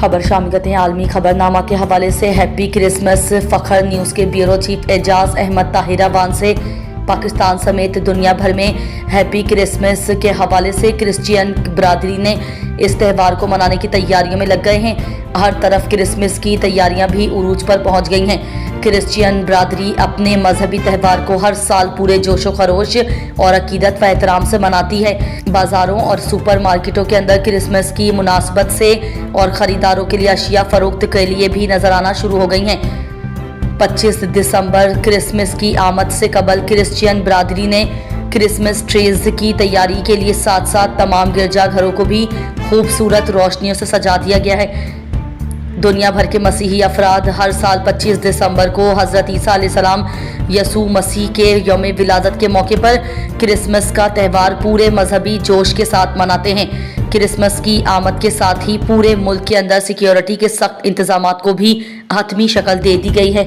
खबर शामिल करते हैं आलमी खबरनामा के हवाले से। Happy Christmas. फखर न्यूज़ के ब्यूरो चीफ एजाज अहमद ताहिराबाद से पाकिस्तान समेत दुनिया भर में हैप्पी क्रिसमस के हवाले से क्रिश्चियन बरादरी ने इस त्यौहार को मनाने की तैयारियों में लग गए हैं। हर तरफ क्रिसमस की तैयारियां भी उरूज पर पहुंच गई हैं। क्रिश्चियन बरादरी अपने मजहबी त्यौहार को हर साल पूरे जोशो खरोश और अकीदत व एहतराम से मनाती है। बाजारों और सुपर मार्केटों के अंदर क्रिसमस की मुनासबत से और ख़रीदारों के लिए अशिया फरोख्त के लिए भी नजर आना शुरू हो गई हैं। 25 दिसंबर क्रिसमस की आमद से कबल क्रिश्चियन बरादरी ने क्रिसमस ट्रीज की तैयारी के लिए साथ साथ तमाम गिरजाघरों को भी खूबसूरत रोशनियों से सजा दिया गया है। दुनिया भर के मसीही अफराद हर साल 25 दिसंबर को हज़रत ईसा अलैहिस्सलाम यसू मसीह के यौम विलादत के मौके पर क्रिसमस का त्यौहार पूरे मजहबी जोश के साथ मनाते हैं। क्रिसमस की आमद के साथ ही पूरे मुल्क के अंदर सिक्योरिटी के सख्त इंतजामात को भी हतमी शक्ल दे दी गई है।